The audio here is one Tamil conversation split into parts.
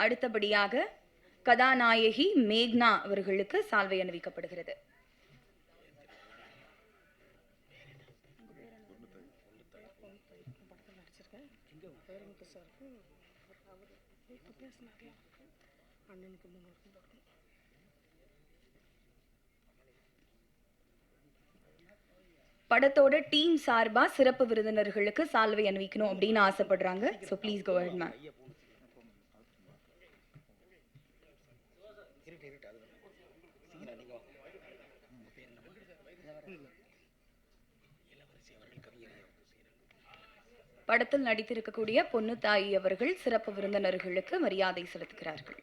அடுத்தபடியாக கதாநாயகி மேக்னா அவர்களுக்கு சால்வை அணிவிக்கப்படுகிறது. படத்தோட டீம் சார்பா சிறப்பு விருந்தினர்களுக்கு சால்வை அணிவிக்கணும் அப்படின்னு ஆசைப்படுறாங்க. So please go ahead ma'am. படத்தில் நடித்திருக்கக்கூடிய பொன்னுத்தாயி அவர்கள் சிறப்பு விருந்தினர்களுக்கு மரியாதை செலுத்துகிறார்கள்.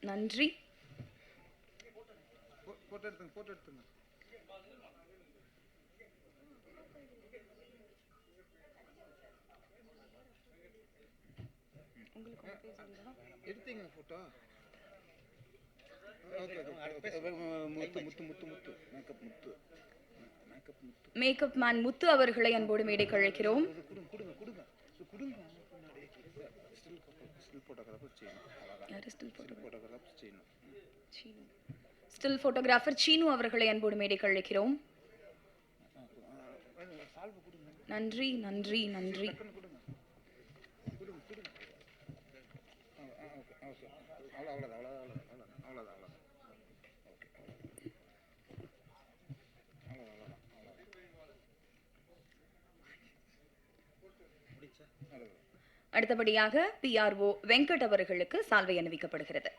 நன்றி. மேக்கப் மேன் முத்து அவர்களை அன்போடு மேடைக்கு அழைக்கிறோம். ஸ்டில் போட்டோகிராஃபர் சீனு அவர்களை அன்போடு மேடைக்கு அழைக்கிறோம். நன்றி நன்றி நன்றி. அடுத்தபடியாக PRO வெங்கட் அவர்களுக்கு சால்வை அணிவிக்கப்படுகிறது.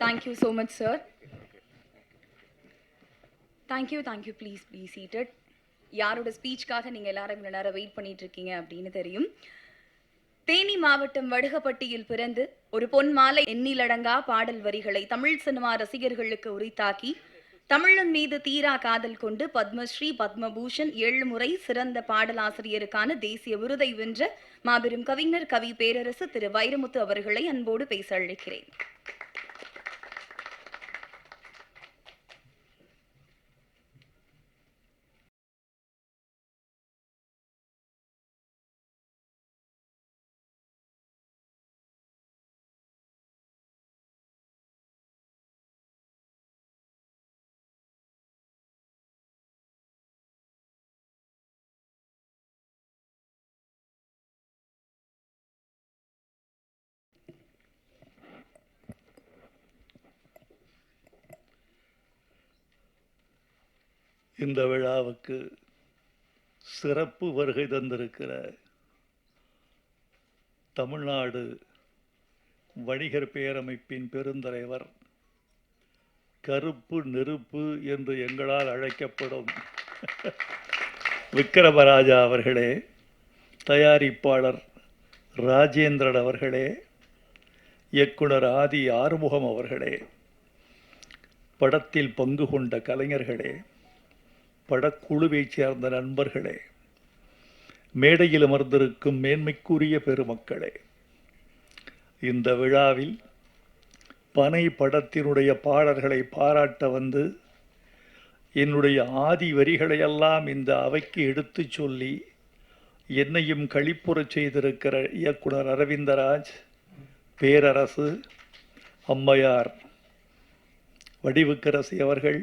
Thank you so much, sir. Thank you. Please be seated. யாரோட ஸ்பீச்காக நீங்க எல்லாரும் இவ்வளவு நேரம் வெயிட் பண்ணிட்டு இருக்கீங்க அப்படின்னு தெரியும். தேனி மாவட்டம் வடுகப்பட்டியில் பிறந்து ஒரு பொன் மாலை எண்ணிலடங்கா பாடல் வரிகளை தமிழ் சினிமா ரசிகர்களுக்கு உரித்தாக்கி தமிழன் மீது தீரா காதல் கொண்டு பத்மஸ்ரீ பத்மபூஷன் 7 முறை சிறந்த பாடலாசிரியருக்கான தேசிய விருதை வென்ற மாபெரும் கவிஞர் கவி பேரரசு திரு வைரமுத்து அவர்களை அன்போடு பேச அழைக்கிறேன். இந்த விழாவுக்கு சிறப்பு வருகை தந்திருக்கிற தமிழ்நாடு வணிகர் பேரமைப்பின் பெருந்தலைவர், கருப்பு நெருப்பு என்று எங்களால் அழைக்கப்படும் விக்கிரமராஜா அவர்களே, தயாரிப்பாளர் ராஜேந்திரன் அவர்களே, இயக்குனர் ஆதி ஆறுமுகம் அவர்களே, படத்தில் பங்கு கொண்ட கலைஞர்களே, படக்குழுவைச் சேர்ந்த நண்பர்களே, மேடையில் அமர்ந்திருக்கும் மேன்மைக்குரிய பெருமக்களே, இந்த விழாவில் பனை படத்தினுடைய பாடல்களை பாராட்ட வந்து என்னுடைய ஆதி வரிகளையெல்லாம் இந்த அவைக்கு எடுத்து சொல்லி என்னையும் களிப்புறச் செய்திருக்கிற இயக்குனர் அரவிந்தராஜ், பேரரசு, அம்மையார் வடிவுக்கரசி அவர்கள்,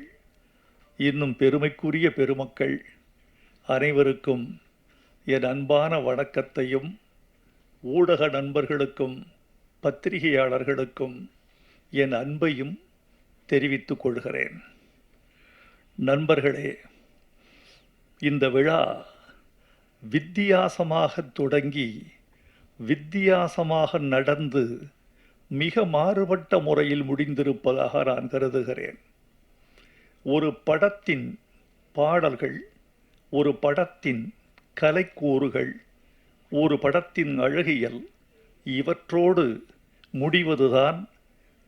இன்னும் பெருமைக்குரிய பெருமக்கள் அனைவருக்கும் என் அன்பான வணக்கத்தையும், ஊடக நண்பர்களுக்கும் பத்திரிகையாளர்களுக்கும் என் அன்பையும் தெரிவித்துக் கொள்கிறேன். நண்பர்களே, இந்த விழா வித்தியாசமாக தொடங்கி வித்தியாசமாக நடந்து மிக மாறுபட்ட முறையில் முடிந்திருப்பதாக நான் கருதுகிறேன். ஒரு படத்தின் பாடல்கள், ஒரு படத்தின் கலைக்கூறுகள், ஒரு படத்தின் அழகியல், இவற்றோடு முடிவதுதான்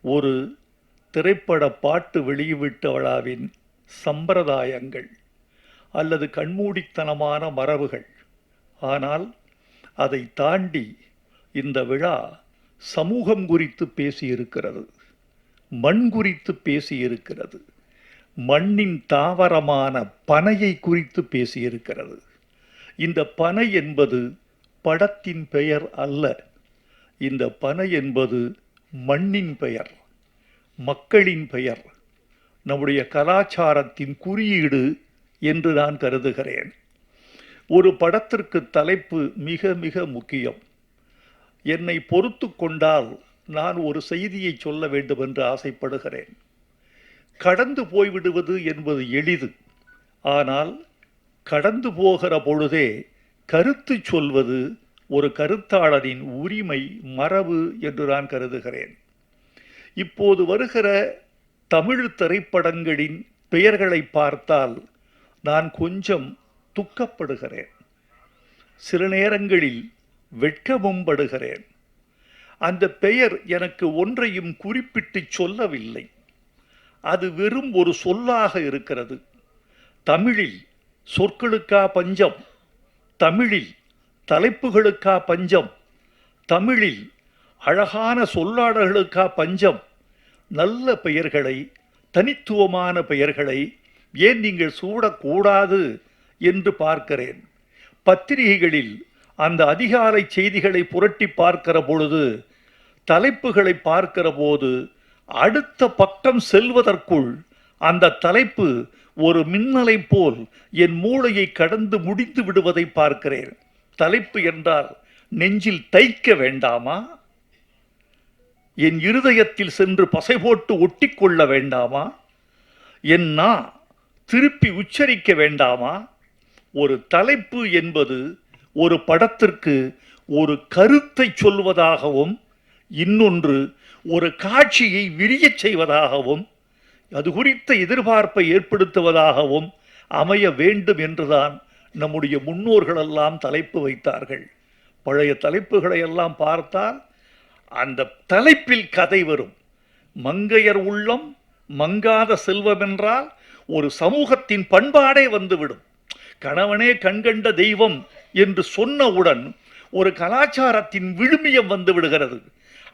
ஒரு திரைப்பட பாட்டு வெளியீட்டு விழாவின் சம்பிரதாயங்கள் அல்லது கண்மூடித்தனமான மரபுகள். ஆனால் அதை தாண்டி இந்த விழா சமூகம் குறித்து பேசியிருக்கிறது, மண் குறித்து பேசியிருக்கிறது, மண்ணின் தாவரமான பனையை குறித்து பேசியிருக்கிறது. இந்த பனை என்பது படத்தின் பெயர் அல்ல. இந்த பனை என்பது மண்ணின் பெயர், மக்களின் பெயர், நம்முடைய கலாச்சாரத்தின் குறியீடு என்று நான் கருதுகிறேன். ஒரு படத்திற்கு தலைப்பு மிக மிக முக்கியம். என்னை பொறுத்து கொண்டால் நான் ஒரு செய்தியை சொல்ல வேண்டும் என்று ஆசைப்படுகிறேன். கடந்து போய்விடுவது என்பது எளிது. ஆனால் கடந்து போகிற பொழுதே கருத்து சொல்வது ஒரு கருத்தாளரின் உரிமை, மரபு என்று நான் கருதுகிறேன். இப்போது வருகிற தமிழ் திரைப்படங்களின் பெயர்களை பார்த்தால் நான் கொஞ்சம் துக்கப்படுகிறேன், சில நேரங்களில் வெட்கமும் படுகிறேன். அந்த பெயர் எனக்கு ஒன்றையும் குறிப்பிட்டு சொல்லவில்லை. அது வெறும் ஒரு சொல்லாக இருக்கிறது. தமிழில் சொற்களுக்கா பஞ்சம்? தமிழில் தலைப்புகளுக்கா பஞ்சம்? தமிழில் அழகான சொல்லாடல்களுக்கா பஞ்சம்? நல்ல பெயர்களை, தனித்துவமான பெயர்களை ஏன் நீங்கள் சூடக்கூடாது என்று பார்க்கிறேன். பத்திரிகைகளில் அந்த அதிகாலை செய்திகளை புரட்டி பார்க்கிற பொழுது, தலைப்புகளை பார்க்கிற போது, அடுத்த பக்கம் செல்வதற்குள் அந்த தலைப்பு ஒரு மின்னலை போல் என் மூளையை கடந்து முடித்து விடுவதை பார்க்கிறேன். தலைப்பு என்றால் நெஞ்சில் தைக்க வேண்டாமா? என் இருதயத்தில் சென்று பசை போட்டு ஒட்டிக்கொள்ள வேண்டாமா? என் நா திருப்பி உச்சரிக்க வேண்டாமா? ஒரு தலைப்பு என்பது ஒரு படத்திற்கு ஒரு கருத்தை சொல்வதாகவும், இன்னொன்று ஒரு காட்சியை விரியச் செய்வதாகவும், அது குறித்த எதிர்பார்ப்பை ஏற்படுத்துவதாகவும் அமைய வேண்டும் என்றுதான் நம்முடைய முன்னோர்களெல்லாம் தலைப்பு வைத்தார்கள். பழைய தலைப்புகளை எல்லாம் பார்த்தால் அந்த தலைப்பில் கதை வரும். மங்கையர் உள்ளம் மங்காத செல்வம் என்றால் ஒரு சமூகத்தின் பண்பாடே வந்துவிடும். கணவனே கண்கண்ட தெய்வம் என்று சொன்னவுடன் ஒரு கலாச்சாரத்தின் விழுமியம் வந்து விடுகிறது.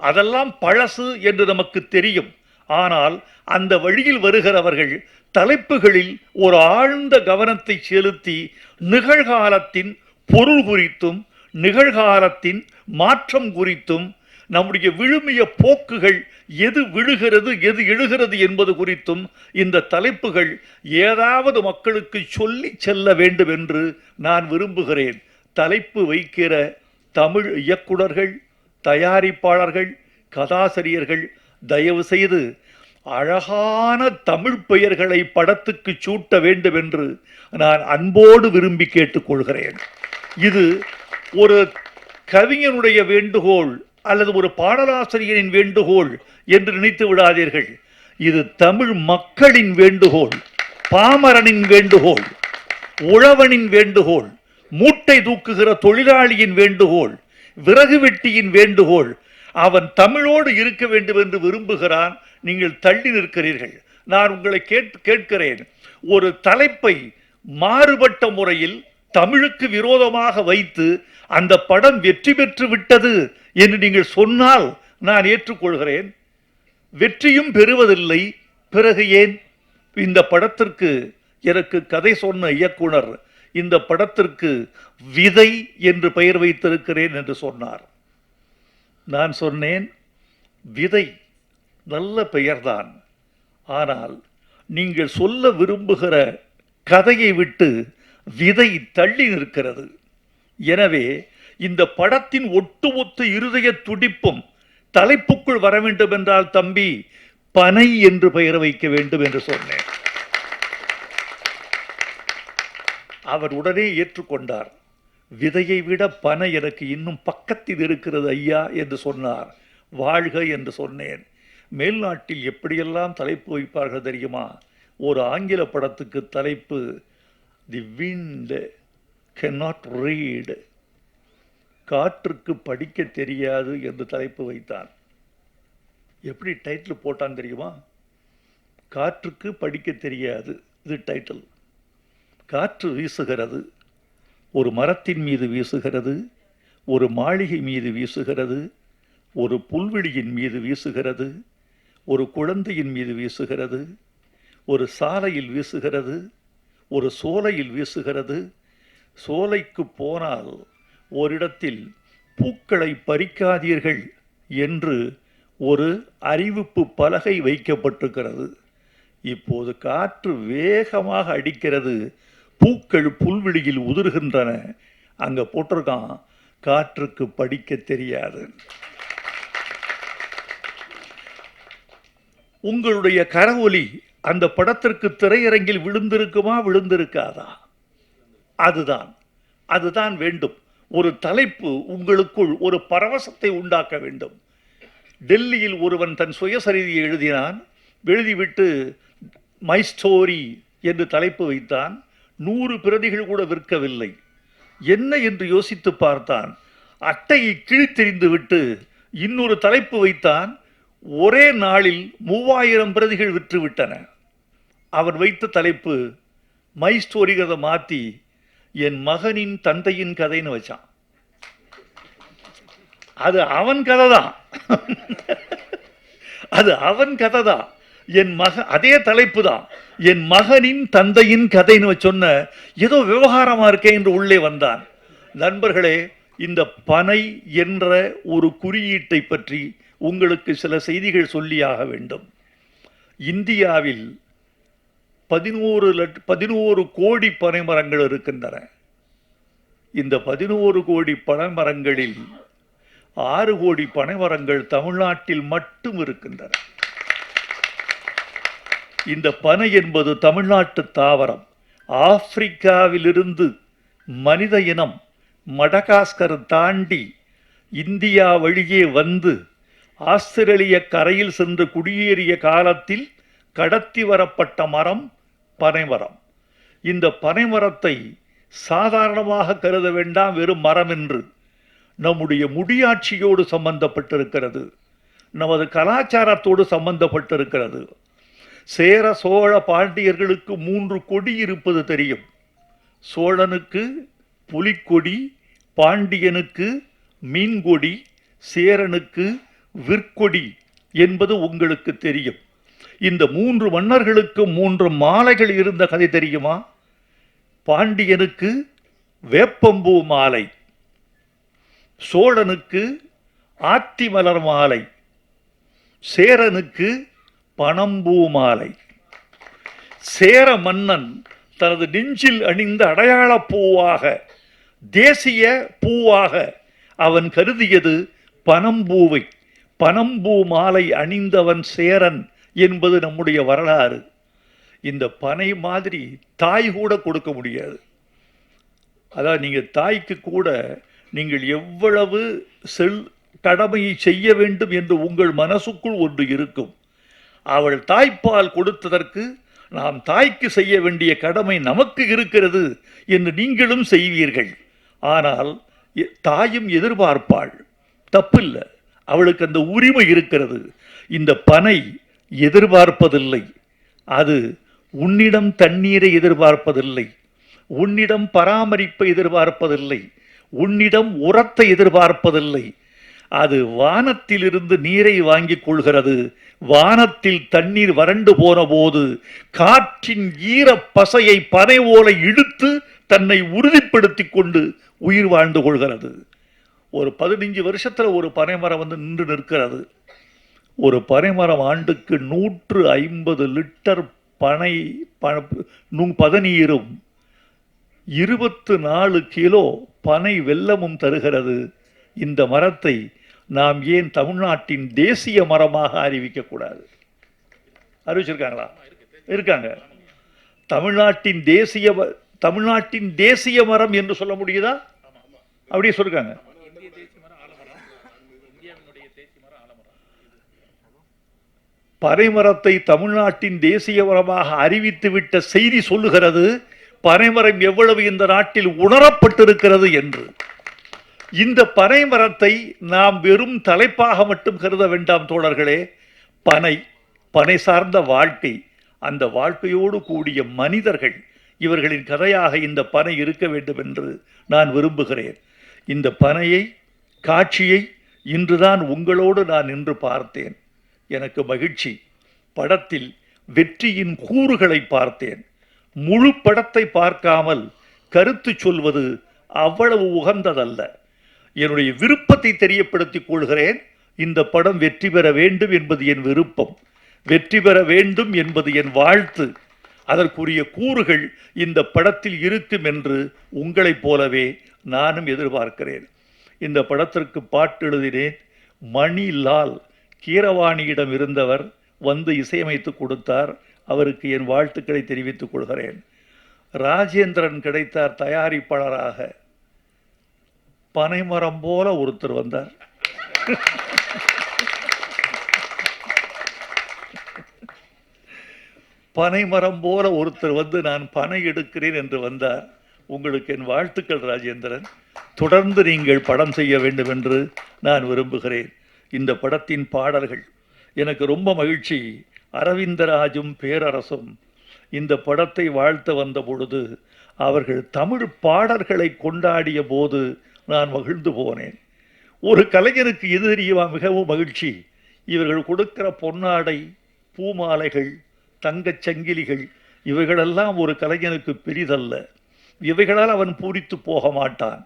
அதெல்லாம் பழசு என்று நமக்கு தெரியும். ஆனால் அந்த வழியில் வருகிறவர்கள் தலைப்புகளில் ஒரு ஆழ்ந்த கவனத்தை செலுத்தி நிகழ்காலத்தின் பொருள் குறித்தும், நிகழ்காலத்தின் மாற்றம் குறித்தும், நம்முடைய விழுமிய போக்குகள் எது விழுகிறது எது எழுகிறது என்பது குறித்தும் இந்த தலைப்புகள் ஏதாவது மக்களுக்கு சொல்லி செல்ல வேண்டும் என்று நான் விரும்புகிறேன். தலைப்பு வைக்கிற தமிழ் இயக்குனர்கள், தயாரிப்பாளர்கள், கதாசிரியர்கள் தயவு செய்து அழகான தமிழ் பெயர்களை படத்துக்கு சூட்ட வேண்டும் என்று நான் அன்போடு விரும்பி கேட்டுக்கொள்கிறேன். இது ஒரு கவிஞனுடைய வேண்டுகோள் அல்லது ஒரு பாடலாசிரியரின் வேண்டுகோள் என்று நினைத்து விடாதீர்கள். இது தமிழ் மக்களின் வேண்டுகோள், பாமரனின் வேண்டுகோள், உழவனின் வேண்டுகோள், மூட்டை தூக்குகிற தொழிலாளியின் வேண்டுகோள், விறகு வெட்டியின் வேண்டுகோள். அவன் தமிழோடு இருக்க வேண்டும் என்று விரும்புகிறான். நீங்கள் தள்ளி நிற்கிறீர்கள். நான் உங்களை கேட்கிறேன், ஒரு தலைப்பை மாறுபட்ட முறையில் தமிழுக்கு விரோதமாக வைத்து அந்த படம் வெற்றி பெற்று விட்டது என்று நீங்கள் சொன்னால் நான் ஏற்றுக்கொள்கிறேன். வெற்றியும் பெறுவதில்லை, பிறகு ஏன்? இந்த படத்திற்கு எனக்கு கதை சொன்ன இயக்குனர் இந்த படத்திற்கு விதை என்று பெயர் வைத்திருக்கிறேன் என்று சொன்னார். நான் சொன்னேன், விதை நல்ல பெயர்தான், ஆனால் நீங்கள் சொல்ல விரும்புகிற கதையை விட்டு விதை தள்ளி நிற்கிறது. எனவே இந்த படத்தின் ஒட்டுமொத்த இருதய துடிப்பும் தலைப்புக்குள் வர வேண்டும் என்றால் தம்பி பனை என்று பெயர் வைக்க வேண்டும் என்று சொன்னேன். அவர் உடனே ஏற்றுக்கொண்டார். விதையை விட பனை எனக்கு இன்னும் பக்கத்தில் இருக்கிறது ஐயா என்று சொன்னார். வாழ்க என்று சொன்னேன். மேல்நாட்டில் எப்படியெல்லாம் தலைப்பு வைப்பார்கள் தெரியுமா? ஒரு ஆங்கில படத்துக்கு தலைப்பு தி விண்ட் cannot read, காற்றுக்கு படிக்க தெரியாது என்று தலைப்பு வைத்தான். எப்படி டைட்டில் போட்டான் தெரியுமா? காற்றுக்கு படிக்க தெரியாது, இது டைட்டில். காற்று வீசுகிறது, ஒரு மரத்தின் மீது வீசுகிறது, ஒரு மாளிகை மீது வீசுகிறது, ஒரு புல்வெளியின் மீது வீசுகிறது, ஒரு குழந்தையின் மீது வீசுகிறது, ஒரு சாலையில் வீசுகிறது, ஒரு சோலையில் வீசுகிறது. சோலைக்கு போனால் ஓரிடத்தில் பூக்களை பறிக்காதீர்கள் என்று ஒரு அறிவிப்பு பலகை வைக்கப்பட்டிருக்கிறது. இப்போது காற்று வேகமாக அடிக்கிறது, பூக்கள் புல்வெளியில் உதிர்கின்றன. அங்க போட்டிருக்கான் காற்றுக்கு படிக்க தெரியாது. உங்களுடைய கரவொலி அந்த படத்திற்கு திரையரங்கில் விழுந்திருக்குமா, விழுந்திருக்காதா? அதுதான் வேண்டும். ஒரு தலைப்பு உங்களுக்குள் ஒரு பரவசத்தை உண்டாக்க வேண்டும். டெல்லியில் ஒருவன் தன் சுயசரிதியை எழுதினான். எழுதிவிட்டு மை ஸ்டோரி என்று தலைப்பு வைத்தான். 100 பிரதிகள் கூட விற்கவில்லை. என்ன என்று யோசித்து பார்த்தான். அட்டையை கிழித்தெறிந்து விட்டு இன்னொரு தலைப்பு வைத்தான். ஒரே நாளில் 3000 பிரதிகள் விற்று விட்டன. அவன் வைத்த தலைப்பு மை ஸ்டோரிகிறத மாற்றி என் மகனின் தந்தையின் கதைன்னு வச்சான். அது அவன் கதை தான். அது அவன் கதை தான். என் அதே தலைப்பு தான், என் மகனின் தந்தையின் கதைன்னு சொன்ன ஏதோ விவகாரமா இருக்கே என்று உள்ளே வந்தான். நண்பர்களே, இந்த பனை என்ற ஒரு குறியீட்டை பற்றி உங்களுக்கு சில செய்திகள் சொல்லியாக வேண்டும். இந்தியாவில் 11 கோடி பனைமரங்கள் இருக்கின்றன. இந்த 11 கோடி பனைமரங்களில் 6 கோடி பனைமரங்கள் தமிழ்நாட்டில் மட்டும் இருக்கின்றன. இந்த பனை என்பது தமிழ்நாட்டு தாவரம். ஆப்பிரிக்காவிலிருந்து மனித இனம் மடகாஸ்கர் தாண்டி இந்தியா வழியே வந்து ஆஸ்திரேலிய கரையில் சென்று குடியேறிய காலத்தில் கடத்தி வரப்பட்ட மரம் பனைமரம். இந்த பனைமரத்தை சாதாரணமாக கருத வேண்டாம், வெறும் மரம் என்று. நம்முடைய முடியாட்சியோடு சம்பந்தப்பட்டிருக்கிறது, நமது கலாச்சாரத்தோடு சம்பந்தப்பட்டிருக்கிறது. சேர சோழ பாண்டியர்களுக்கு 3 கொடி இருப்பது தெரியும். சோழனுக்கு புலிக்கொடி, பாண்டியனுக்கு மீன்கொடி, சேரனுக்கு விற்கொடி என்பது உங்களுக்கு தெரியும். இந்த 3 மன்னர்களுக்கு 3 மாலைகள் இருந்த கதை தெரியுமா? பாண்டியனுக்கு வேப்பம்பூ மாலை, சோழனுக்கு ஆத்தி மலர் மாலை, சேரனுக்கு பனம்பூ மாலை. சேர மன்னன் தனது நெஞ்சில் அணிந்த அடையாள பூவாக, தேசிய பூவாக அவன் கருதியது பனம்பூவை. பனம்பூ மாலை அணிந்தவன் சேரன் என்பது நம்முடைய வரலாறு. இந்த பனை மாதிரி தாய் கூட கொடுக்க முடியாது. அதாவது நீங்கள் தாய்க்கு கூட நீங்கள் எவ்வளவு கடமையை செய்ய வேண்டும் என்று உங்கள் மனசுக்குள் ஒன்று இருக்கும். அவள் தாய்ப்பால் கொடுத்ததற்கு நாம் தாய்க்கு செய்ய வேண்டிய கடமை நமக்கு இருக்கிறது என்று நீங்களும் செய்வீர்கள். ஆனால் தாயும் எதிர்பார்ப்பாள், தப்பில்லை, அவளுக்கு அந்த உரிமை இருக்கிறது. இந்த பனை எதிர்பார்ப்பதில்லை. அது உன்னிடம் தண்ணீரை எதிர்பார்ப்பதில்லை, உன்னிடம் பராமரிப்பை எதிர்பார்ப்பதில்லை, உன்னிடம் உரத்தை எதிர்பார்ப்பதில்லை. அது வானத்திலிருந்து நீரை வாங்கிக் கொள்கிறது. வானத்தில் தண்ணீர் வறண்டு போன போது காற்றின் ஈர பசையை பனை ஓலை இழுத்து தன்னை உறுதிப்படுத்திக் கொண்டு உயிர் வாழ்ந்து கொள்கிறது. ஒரு 15 வருஷத்துல ஒரு பனைமரம் வந்து நின்று நிற்கிறது. ஒரு பனைமரம் ஆண்டுக்கு 150 லிட்டர் பதநீரும் 24 கிலோ பனை வெல்லமும் தருகிறது. இந்த மரத்தை நாம் ஏன் தமிழ்நாட்டின் தேசிய மரமாக அறிவிக்கக்கூடாது? அறிவிச்சிருக்காங்களா? இருக்காங்க. தமிழ்நாட்டின் தேசிய மரம் என்று சொல்ல முடியுதா? அப்படியே சொல்லிருக்காங்க. பனைமரத்தை தமிழ்நாட்டின் தேசிய மரமாக அறிவித்துவிட்ட செய்தி சொல்லுகிறது பனைமரம் எவ்வளவு இந்த நாட்டில் உணரப்பட்டிருக்கிறது என்று. இந்த பனைமரத்தை நாம் வெறும் தலைப்பாக மட்டும் கருத வேண்டாம் தோழர்களே. பனை சார்ந்த வாழ்க்கை, அந்த வாழ்க்கையோடு கூடிய மனிதர்கள், இவர்களின் கதையாக இந்த பனை இருக்க வேண்டும் என்று நான் விரும்புகிறேன். இந்த பனையை, காட்சியை இன்றுதான் உங்களோடு நான் நின்று பார்த்தேன். எனக்கு மகிழ்ச்சி. படத்தில் வெற்றியின் கூறுகளை பார்த்தேன். முழு படத்தை பார்க்காமல் கருத்து சொல்வது அவ்வளவு உகந்ததல்ல. என்னுடைய விருப்பத்தை தெரியப்படுத்திக் கொள்கிறேன். இந்த படம் வெற்றி பெற வேண்டும் என்பது என் விருப்பம், வெற்றி பெற வேண்டும் என்பது என் வாழ்த்து. அதற்குரிய கூறுகள் இந்த படத்தில் இருக்கும் என்று உங்களைப் போலவே நானும் எதிர்பார்க்கிறேன். இந்த படத்திற்கு பாட்டு எழுதினேன். மணிலால் கீரவாணியிடம் இருந்தவர் வந்து இசையமைத்து கொடுத்தார். அவருக்கு என் வாழ்த்துக்களை தெரிவித்துக் கொள்கிறேன். ராஜேந்திரன் கிடைத்தார் தயாரிப்பாளராக. பனைமரம் போல ஒருத்தர் வந்தார். பனைமரம் போல ஒருத்தர் வந்து நான் பனை எடுக்கிறேன் என்று வந்தார். உங்களுக்கு என் வாழ்த்துக்கள் ராஜேந்திரன். தொடர்ந்து நீங்கள் படம் செய்ய வேண்டும் என்று நான் விரும்புகிறேன். இந்த படத்தின் பாடல்கள் எனக்கு ரொம்ப மகிழ்ச்சி. அரவிந்தராஜும் பேரரசும் இந்த படத்தை வாழ்த்த வந்த பொழுது அவர்கள் தமிழ் பாடல்களை கொண்டாடிய போது நான் மகிழ்ந்து போனேன். ஒரு கலைஞருக்கு எது தெரியுமா மிகவும் மகிழ்ச்சி? இவர்கள் கொடுக்கிற பொன்னாடை, பூமாலைகள், தங்கச் சங்கிலிகள், இவைகளெல்லாம் ஒரு கலைஞனுக்கு பெரிதல்ல. இவைகளால் அவன் பூரித்து போக மாட்டான்.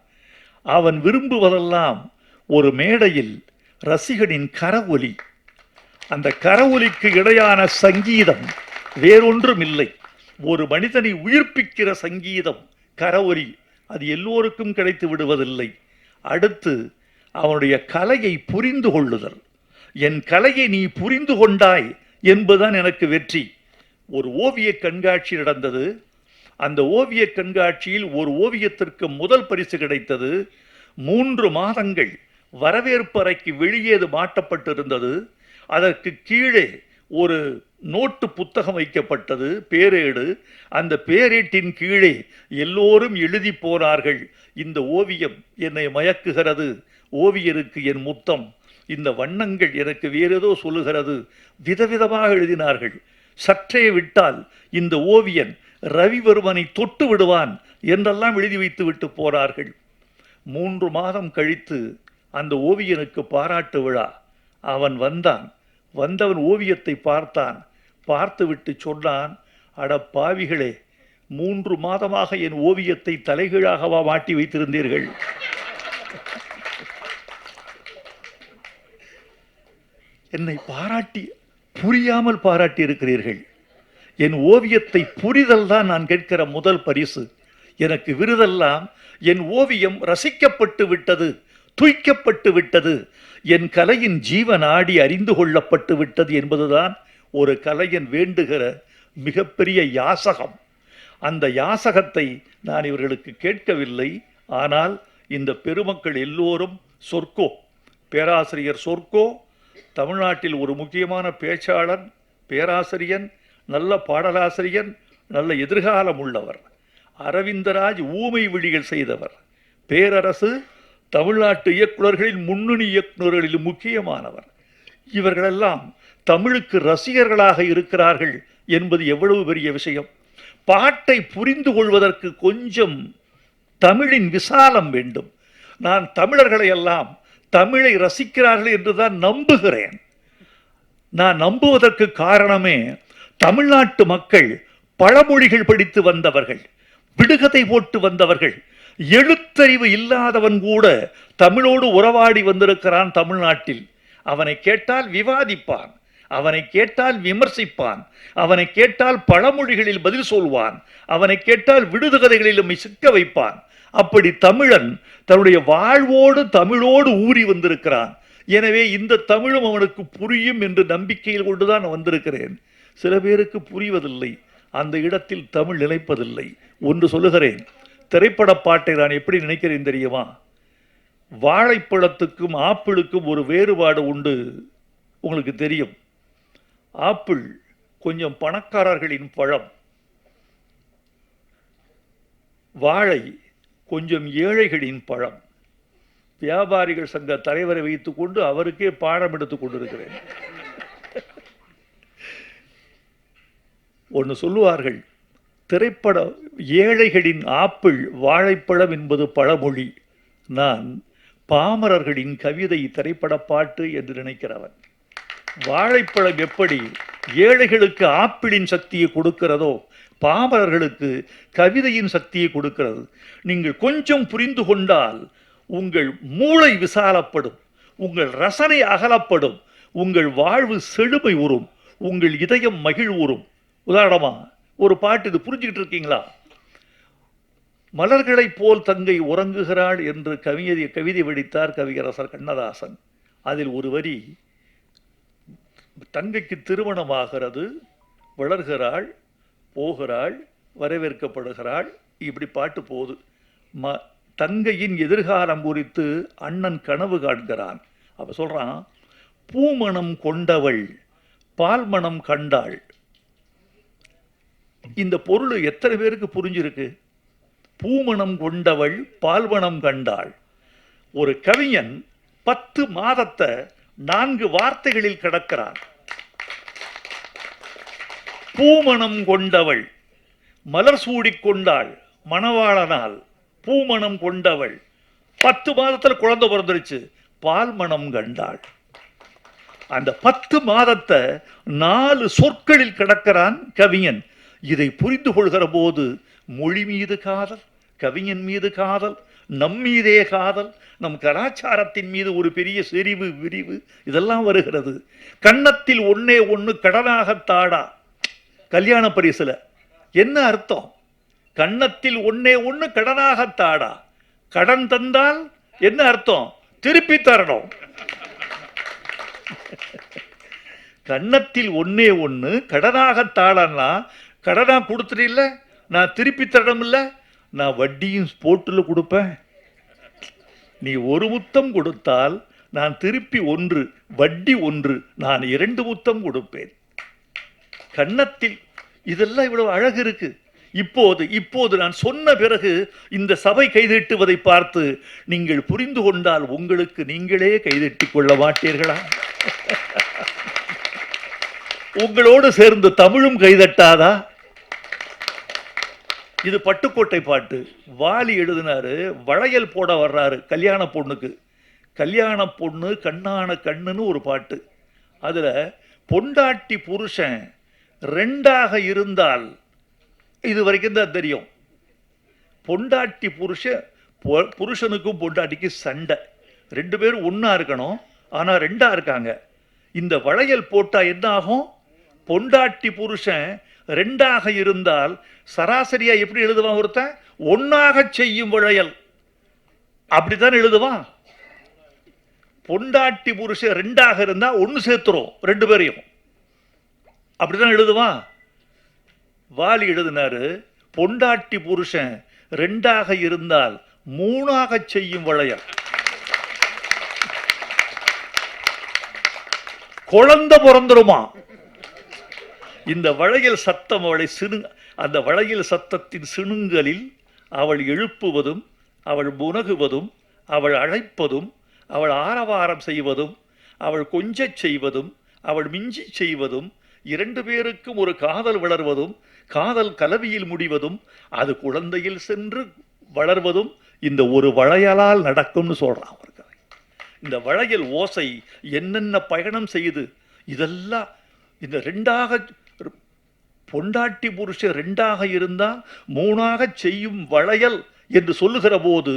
அவன் விரும்புவதெல்லாம் ஒரு மேடையில் ரசிகனின் கரவொலி. அந்த கரவொலிக்கு இடையான சங்கீதம் வேறொன்றும் இல்லை. ஒரு மனிதனை உயிர்ப்பிக்கிற சங்கீதம் கரவொலி. அது எல்லோருக்கும் கிடைத்து விடுவதில்லை. அடுத்து அவனுடைய கலையை புரிந்து கொள்ளுதல். என் கலையை நீ புரிந்து கொண்டாய் என்பதுதான் எனக்கு வெற்றி. ஒரு ஓவிய கண்காட்சி நடந்தது. அந்த ஓவிய கண்காட்சியில் ஒரு ஓவியத்திற்கு முதல் பரிசு கிடைத்தது. 3 மாதங்கள் வரவேற்பறைக்கு வெளியே மாட்டப்பட்டிருந்தது. அதற்கு கீழே ஒரு நோட்டு புத்தகம் வைக்கப்பட்டது, பேரேடு. அந்த பேரேட்டின் கீழே எல்லோரும் எழுதி போனார்கள், இந்த ஓவியம் என்னை மயக்குகிறது, ஓவியருக்கு என் முத்தம், இந்த வண்ணங்கள் எனக்கு வேறேதோ சொல்லுகிறது. விதவிதமாக எழுதினார்கள். சற்றே விட்டால் இந்த ஓவியன் ரவிவர்மனை தொட்டு விடுவான் என்றெல்லாம் எழுதி வைத்து விட்டு போனார்கள். 3 மாதம் கழித்து அந்த ஓவியனுக்கு பாராட்டு விழா. அவன் வந்தவன் ஓவியத்தை பார்த்தான். பார்த்துவிட்டு சொன்னான், அட பாவிகளே, 3 மாதமாக என் ஓவியத்தை தலைகீழாகவா மாட்டி வைத்திருந்தீர்கள்? என்னை பாராட்டி புரியாமல் பாராட்டி இருக்கிறீர்கள். என் ஓவியத்தை புரிதல் தான் நான் கேட்கிற முதல் பரிசு. எனக்கு விருதெல்லாம் என் ஓவியம் ரசிக்கப்பட்டு விட்டது, தூய்க்கப்பட்டு விட்டது, என் கலையின் ஜீவனாடி அறிந்து கொள்ளப்பட்டு விட்டது என்பதுதான் ஒரு கலைஞன் வேண்டுகிற மிகப்பெரிய யாசகம். அந்த யாசகத்தை நான் இவர்களுக்கு கேட்கவில்லை. ஆனால் இந்த பெருமக்கள் எல்லோரும் சொர்க்கோ, பேராசிரியர் சொர்க்கோ தமிழ்நாட்டில் ஒரு முக்கியமான பேச்சாளர், பேராசிரியன், நல்ல பாடலாசிரியன், நல்ல எதிர்காலம் உள்ளவர். அரவிந்தராஜ் ஊமை விழிகள் செய்தவர். பேரரசு தமிழ்நாட்டு இயக்குநர்களில் முன்னணி இயக்குநர்களில் முக்கியமானவர். இவர்களெல்லாம் தமிழுக்கு ரசிகர்களாக இருக்கிறார்கள் என்பது எவ்வளவு பெரிய விஷயம். பாட்டை புரிந்து கொள்வதற்கு கொஞ்சம் தமிழின் விசாலம் வேண்டும். நான் தமிழர்களை எல்லாம் தமிழை ரசிக்கிறார்கள் என்றுதான் நம்புகிறேன். நான் நம்புவதற்கு காரணமே, தமிழ்நாட்டு மக்கள் பழமொழிகள் படித்து வந்தவர்கள், விடுகதை போட்டு வந்தவர்கள். எழுத்தறிவு இல்லாதவன் கூட தமிழோடு உறவாடி வந்திருக்கிறான் தமிழ்நாட்டில். அவனை கேட்டால் விவாதிப்பான், அவனை கேட்டால் விமர்சிப்பான், அவனை கேட்டால் பழமொழிகளில் பதில் சொல்வான், அவனை கேட்டால் விடுகதைகளில் நம்மை சிக்க வைப்பான். அப்படி தமிழன் தன்னுடைய வாழ்வோடு தமிழோடு ஊறி வந்திருக்கிறான். எனவே இந்த தமிழும் அவனுக்கு புரியும் என்று நம்பிக்கையில் கொண்டுதான் நான் வந்திருக்கிறேன். சில பேருக்கு புரிவதில்லை, அந்த இடத்தில் தமிழ் நிலைப்பதில்லை. ஒன்று சொல்லுகிறேன், திரைப்பட பாட்டை நான் எப்படி நினைக்கிறேன் தெரியுமா? வாழைப்பழத்துக்கும் ஆப்பிளுக்கும் ஒரு வேறுபாடு உண்டு. உங்களுக்கு தெரியும், ஆப்பிள் கொஞ்சம் பணக்காரர்களின் பழம், வாழை கொஞ்சம் ஏழைகளின் பழம். வியாபாரிகள் சங்க தலைவரை வைத்துக் கொண்டு அவருக்கே பாடம் எடுத்துக் கொண்டிருக்கிறேன். ஒன்று சொல்லுவார்கள், திரைப்பட ஏழைகளின் ஆப்பிள் வாழைப்பழம் என்பது பழமொழி. நான் பாமரர்களின் கவிதை திரைப்பட பாட்டு என்று நினைக்கிறவன். வாழைப்பழம் எப்படி ஏழைகளுக்கு ஆப்பிளின் சக்தியை கொடுக்கிறதோ, பாமரர்களுக்கு கவிதையின் சக்தியை கொடுக்கிறது. நீங்கள் கொஞ்சம் புரிந்து கொண்டால் உங்கள் மூளை விசாலப்படும், உங்கள் ரசனை அகலப்படும், உங்கள் வாழ்வு செழுமை உறும், உங்கள் இதயம் மகிழ்வுறும். உதாரணமா ஒரு பாட்டு, இது புரிஞ்சுக்கிட்டு இருக்கீங்களா? மலர்களைப் போல் தங்கை உறங்குகிறாள் என்று கவிதை வெடித்தார் கவியரசர் கண்ணதாசன். அதில் ஒரு வரி, தங்கைக்கு திருமணமாகிறது, வளர்கிறாள், போகிறாள், வரவேற்கப்படுகிறாள், இப்படி பாட்டு போகுது. தங்கையின் எதிர்காலம் குறித்து அண்ணன் கனவு காண்கிறான். அப்ப சொல்றான், பூமணம் கொண்டவள் பால்மணம் கண்டாள். இந்த பொருள் எத்தனை பேருக்கு புரிஞ்சிருக்கு? பூமணம் கொண்டவள் பால்மணம் கண்டாள். ஒரு கவிஞன் 10 மாதத்தை 4 வார்த்தைகளில் கடக்கிறான். பூமணம் கொண்டவள், மலர் சூடிக்கொண்டாள் மணவாளனால், பூமணம் கொண்டவள், 10 மாதத்துல குழந்தை பிறந்துருச்சு, பால் மணம் கண்டாள். அந்த 10 மாதத்தை 4 சொற்களில் கடக்கிறான் கவிஞன். இதை புரிந்து கொள்கிற போது மொழி மீது காதல், கவிஞன் மீது காதல், நம் மீதே காதல், நம் கலாச்சாரத்தின் மீது ஒரு பெரிய செறிவு விரிவு இதெல்லாம் வருகிறது. கன்னத்தில் ஒன்னே ஒன்று கடனாகத்தாடா, கல்யாண பரிசுல என்ன அர்த்தம்? கன்னத்தில் ஒன்னே ஒன்று கடனாகத்தாடா, கடன் தந்தால் என்ன அர்த்தம்? திருப்பி தரணும். கன்னத்தில் ஒன்னே ஒன்று கடனாகத்தாடன்னா, கடனா கொடுத்துட்டு இல்லை, நான் திருப்பி தரணும் இல்லை, நான் வட்டியும் போட்டுல கொடுப்பேன். நீ ஒரு முத்தம் கொடுத்தால் நான் திருப்பி 1, வட்டி 1, நான் 2 முத்தம் கொடுப்பேன். கன்னத்தில் இதெல்லாம் இவ்வளவு அழகு இருக்கு. இப்போது நான் சொன்ன பிறகு இந்த சபை கைதட்டுவதை பார்த்து நீங்கள் புரிந்து கொண்டால் உங்களுக்கு நீங்களே கைதட்டிக் கொள்ள மாட்டீர்களா? உங்களோடு சேர்ந்து தமிழும் கைதட்டாதா? இது பட்டுக்கோட்டை பாட்டு. வாலி எழுதினாரு. வளையல் போட வர்றாரு கல்யாண பொண்ணுக்கு. கல்யாண பொண்ணு கண்ணான கண்ணுன்னு ஒரு பாட்டு. அதுல பொண்டாட்டி புருஷன் 2ஆக இருந்தால், இது வரைக்கும் தான் தெரியும், பொண்டாட்டி புருஷனுக்கும் பொண்டாட்டிக்கு சண்டை, 2 பேரும் ஒன்னா இருக்கணும், ஆனா 2ஆ இருக்காங்க. இந்த வளையல் போட்டா என்ன ஆகும்? பொண்டாட்டி புருஷன் 2ஆக இருந்தால் சராசரியா எப்படி எழுதுவான் ஒருத்தன்? 1ஆக செய்யும் வளையல், அப்படித்தான் எழுதுவான். பொண்டாட்டி புருஷன் 2ஆக இருந்தா 1 சேர்த்துரும் 2 பேரையும், அப்படிதான் எழுதுவான். வாலி எழுதினாரு, பொண்டாட்டி புருஷன் 2ஆக இருந்தால் 3ஆக செய்யும் வளையல். குழந்தை பிறந்துருமா? இந்த வளையல் சத்தம் அவளை அந்த வளையல் சத்தத்தின் சிணுங்கலில் அவள் எழுப்புவதும், அவள் முனகுவதும், அவள் அழைப்பதும், அவள் ஆரவாரம் செய்வதும், அவள் கொஞ்சச் செய்வதும், அவள் மிஞ்சி செய்வதும், 2 பேருக்கும் ஒரு காதல் வளர்வதும், காதல் கலவியில் முடிவதும், அது குழந்தையில் சென்று வளர்வதும் இந்த ஒரு வளையலால் நடக்கும்னு சொல்றான் ஒரு கதை. இந்த வளையல் ஓசை என்னென்ன பயணம் செய்யுது, இதெல்லாம் இந்த 2ஆக பொண்டாட்டி புருஷன் 2ஆக இருந்தா 3ஆக செய்யும் வளையல் என்று சொல்லுகிற போது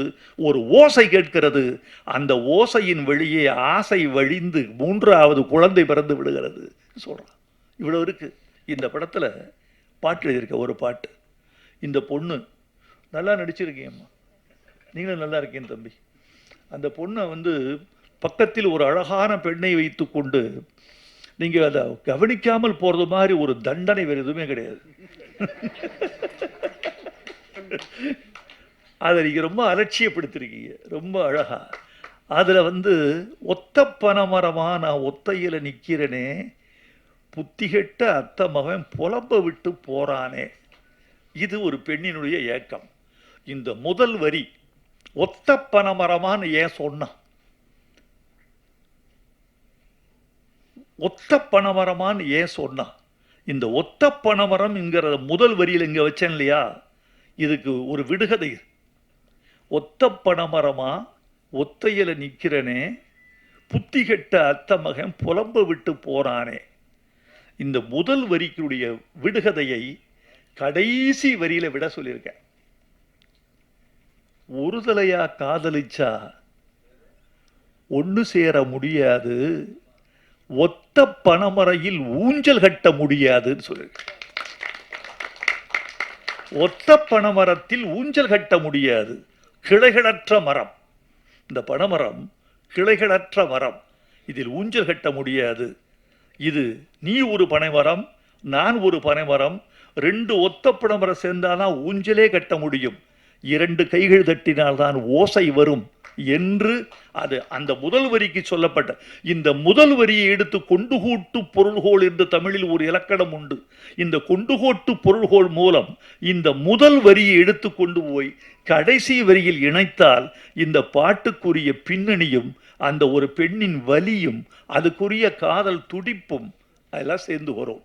ஒரு ஓசை கேட்கிறது. அந்த ஓசையின் வெளியே ஆசை வழிந்து 3ஆவது குழந்தை பிறந்து விடுகிறது சொல்றான். இவ்வளவு இருக்கு இந்த படத்துல. பாட்டு எழுதியிருக்க ஒரு பாட்டு. இந்த பொண்ணு நல்லா நடிச்சிருக்கீங்கம்மா, நீங்களும் நல்லா இருக்கீங்க தம்பி. அந்த பொண்ணை பக்கத்தில் ஒரு அழகான பெண்ணை வைத்துக்கொண்டு நீங்கள் அதை கவனிக்காமல் போகிறது மாதிரி ஒரு தண்டனை வேறு எதுவுமே கிடையாது. அதை நீங்கள் ரொம்ப அலட்சியப்படுத்திருக்கீங்க, ரொம்ப அழகா. அதில் ஒத்த பனைமரமா நான் ஒத்தையில் நிற்கிறேனே, புத்திகெட்ட அத்தை மகன் புலம்ப விட்டு போறானே. இது ஒரு பெண்ணினுடைய ஏக்கம். இந்த முதல் வரி ஒத்த பனைமரமான்னு ஏன் சொன்னான்? ஒத்த பனைமரமான்னு ஏன் சொன்னான்? இந்த ஒத்த பனைமரம் என்கிற முதல் வரியில் இங்கே வச்சேன் இல்லையா, இதுக்கு ஒரு விடுகதை. ஒத்த பனைமரமா ஒத்தையில நிற்கிறனே, புத்தி கெட்ட அத்த மகன் புலம்ப விட்டு போறானே. இந்த முதல் வரிக்குடைய விடுகதையை கடைசி வரியில விட சொல்லியிருக்கேன். ஒரு தலையா காதலிச்சா ஒன்று சேர முடியாது, ஒத்த பனைமரையில் ஊஞ்சல் கட்ட முடியாதுன்னு சொல்லியிருக்கேன். ஒத்த பனைமரத்தில் ஊஞ்சல் கட்ட முடியாது, கிளைகளற்ற மரம். இந்த பனைமரம் கிளைகளற்ற மரம், இதில் ஊஞ்சல் கட்ட முடியாது. இது நீ ஒரு பனைமரம், நான் ஒரு பனைமரம், ரெண்டு ஒத்த பனைமரம் சேர்ந்தால்தான் ஊஞ்சலே கட்ட முடியும், இரண்டு கைகள் தட்டினால்தான் ஓசை வரும் என்று அது அந்த முதல் வரிக்கு சொல்லப்பட்ட. இந்த முதல் வரியை எடுத்து கொண்டுகூட்டு பொருள்கோள் என்று தமிழில் ஒரு இலக்கணம் உண்டு. இந்த கொண்டுகோட்டு பொருள்கோள் மூலம் இந்த முதல் வரியை எடுத்து கொண்டு போய் கடைசி வரியில் இணைத்தால் இந்த பாட்டுக்குரிய பின்னணியும் அந்த ஒரு பெண்ணின் வலியும் அதுக்குரிய காதல் துடிப்பும் அதெல்லாம் சேர்ந்து வரும்.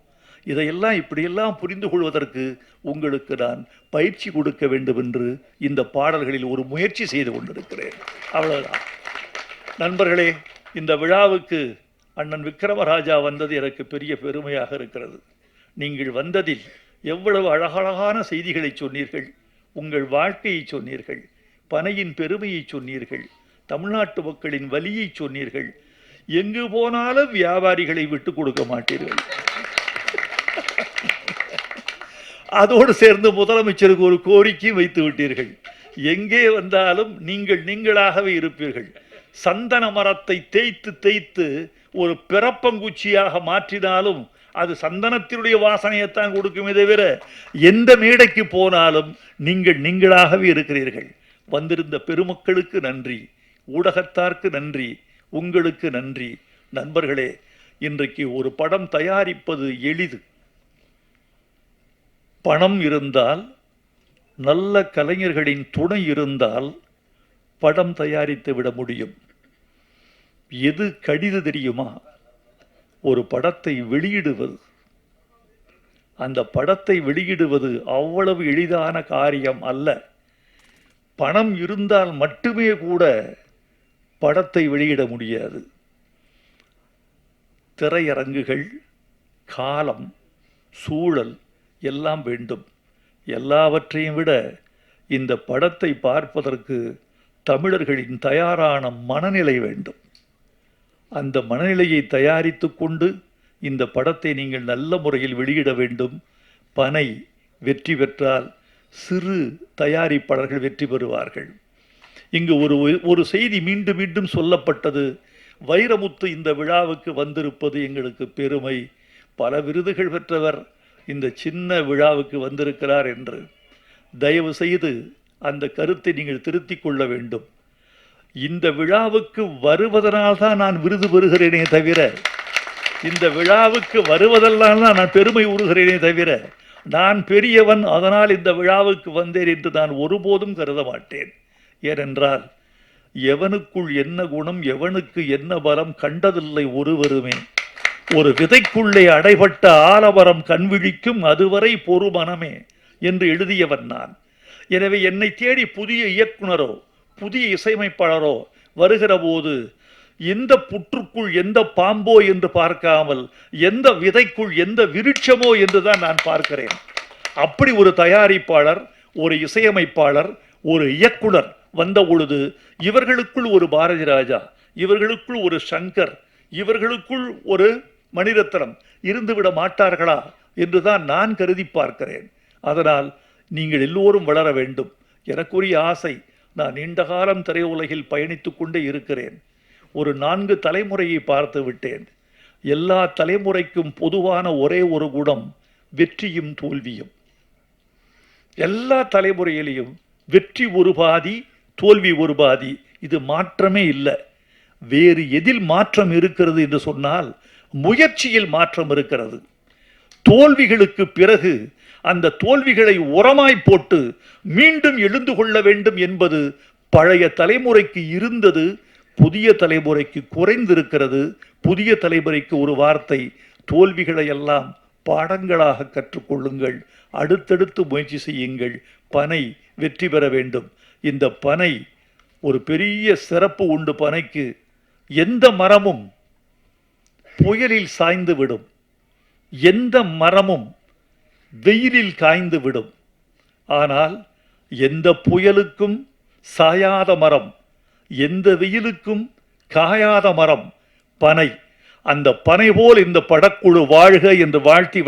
இதையெல்லாம் இப்படியெல்லாம் புரிந்து கொள்வதற்கு உங்களுக்கு நான் பயிற்சி கொடுக்க வேண்டும் என்று இந்த பாடல்களில் ஒரு முயற்சி செய்து கொண்டிருக்கிறேன். அவ்வளவுதான். நண்பர்களே, இந்த விழாவுக்கு அண்ணன் விக்ரமராஜா வந்தது எனக்கு பெரிய பெருமையாக இருக்கிறது. நீங்கள் வந்ததில் எவ்வளவு அழகழகான செய்திகளை சொன்னீர்கள், உங்கள் வாழ்க்கையை சொன்னீர்கள், பனையின் பெருமையை சொன்னீர்கள், தமிழ்நாட்டு மக்களின் வலியை சொன்னீர்கள். எங்கு போனாலும் வியாபாரிகளை விட்டு கொடுக்க மாட்டீர்கள். அதோடு சேர்ந்து முதலமைச்சருக்கு ஒரு கோரிக்கை வைத்து விட்டீர்கள். எங்கே வந்தாலும் நீங்கள் நீங்களாகவே இருப்பீர்கள். சந்தன மரத்தை தேய்த்து தேய்த்து ஒரு பிறப்பங்குச்சியாக மாற்றினாலும் அது சந்தனத்தினுடைய வாசனையைத்தான் கொடுக்குமே தவிர எந்த மேடைக்கு போனாலும் நீங்கள் நீங்களாகவே இருக்கிறீர்கள். வந்திருந்த பெருமக்களுக்கு நன்றி, ஊடகத்தார்க்கு நன்றி, உங்களுக்கு நன்றி. நண்பர்களே, இன்றைக்கு ஒரு படம் தயாரிப்பது எளிது. பணம் இருந்தால், நல்ல கலைஞர்களின் துணை இருந்தால் படம் தயாரித்து விட முடியும். எது கடிது தெரியுமா? ஒரு படத்தை வெளியிடுவது. அந்த படத்தை வெளியிடுவது அவ்வளவு எளிதான காரியம் அல்ல. பணம் இருந்தால் மட்டுமே கூட படத்தை வெளியிட முடியாது. திரையரங்குகள், காலம், சூழல் எல்லாம் வேண்டும். எல்லாவற்றையும் விட இந்த படத்தை பார்ப்பதற்கு தமிழர்களின் தயாரான மனநிலை வேண்டும். அந்த மனநிலையை தயாரித்து கொண்டு இந்த படத்தை நீங்கள் நல்ல முறையில் வெளியிட வேண்டும். பனை வெற்றி பெற்றால் சிறு தயாரிப்பாளர்கள் வெற்றி பெறுவார்கள். இங்கு ஒரு செய்தி மீண்டும் மீண்டும் சொல்லப்பட்டது. வைரமுத்து இந்த விழாவுக்கு வந்திருப்பது எங்களுக்கு பெருமை, பல விருதுகள் பெற்றவர் இந்த சின்ன விழாவுக்கு வந்திருக்கிறார் என்று. தயவு செய்து அந்த கருத்தை நீங்கள் திருத்திக் கொள்ள வேண்டும். இந்த விழாவுக்கு வருவதனால்தான் நான் விருது பெறுகிறேனே தவிர, இந்த விழாவுக்கு வருவதெல்லாம் தான் நான் பெருமை உறுகிறேனே தவிர, நான் பெரியவன் அதனால் இந்த விழாவுக்கு வந்தேன் என்று நான் ஒருபோதும் கருத மாட்டேன். ஏனென்றால் எவனுக்குள் என்ன குணம், எவனுக்கு என்ன பலம் கண்டதில்லை ஒருவருமே. ஒரு விதைக்குள்ளே அடைபட்ட ஆலமரம் கண்விழிக்கும், அதுவரை பொறுமனமே என்று எழுதியவன் நான். எனவே என்னை தேடி புதிய இயக்குனரோ புதிய இசையமைப்பாளரோ வருகிற போது எந்த புற்றுக்குள் எந்த பாம்போ என்று பார்க்காமல் எந்த விதைக்குள் எந்த விருட்சமோ என்றுதான் நான் பார்க்கிறேன். அப்படி ஒரு தயாரிப்பாளர், ஒரு இசையமைப்பாளர், ஒரு இயக்குனர் வந்த பொழுது இவர்களுக்குள் ஒரு பாரதி ராஜா, இவர்களுக்குள் ஒரு சங்கர், இவர்களுக்குள் ஒரு மணிரத்னம் இருந்துவிட மாட்டார்களா என்றுதான் நான் கருதி பார்க்கிறேன். அதனால் நீங்கள் எல்லோரும் வளர வேண்டும். எனக்குரிய ஆசை, நான் நீண்ட காலம் திரையுலகில் பயணித்து கொண்டே இருக்கிறேன். ஒரு 4 தலைமுறையை பார்த்து விட்டேன். எல்லா தலைமுறைக்கும் பொதுவான ஒரே ஒரு குணம் வெற்றியும் தோல்வியும். எல்லா தலைமுறையிலையும் வெற்றி ஒரு பாதி, தோல்வி ஒரு பாதி. இது மாற்றமே இல்லை. வேறு எதில் மாற்றம் இருக்கிறது என்று சொன்னால் முயற்சியில் மாற்றம் இருக்கிறது. தோல்விகளுக்கு பிறகு அந்த தோல்விகளை உரமாய் போட்டு மீண்டும் எழுந்து கொள்ள வேண்டும் என்பது பழைய தலைமுறைக்கு இருந்தது, புதிய தலைமுறைக்கு குறைந்திருக்கிறது. புதிய தலைமுறைக்கு ஒரு வார்த்தை, தோல்விகளை எல்லாம் பாடங்களாக கற்றுக்கொள்ளுங்கள், அடுத்தடுத்து முயற்சி செய்யுங்கள், பனை வெற்றி பெற வேண்டும். இந்த பனை ஒரு பெரிய சிறப்பு உண்டு. பனைக்கு எந்த மரமும் புயலில் சாய்ந்து விடும், எந்த மரமும் வெயிலில் காய்ந்து விடும். ஆனால் எந்த புயலுக்கும் சாயாத மரம், எந்த வெயிலுக்கும் காயாத மரம் பனை. அந்த பனை போல் இந்த படக்குழு வாழ்க என்று வாழ்த்தி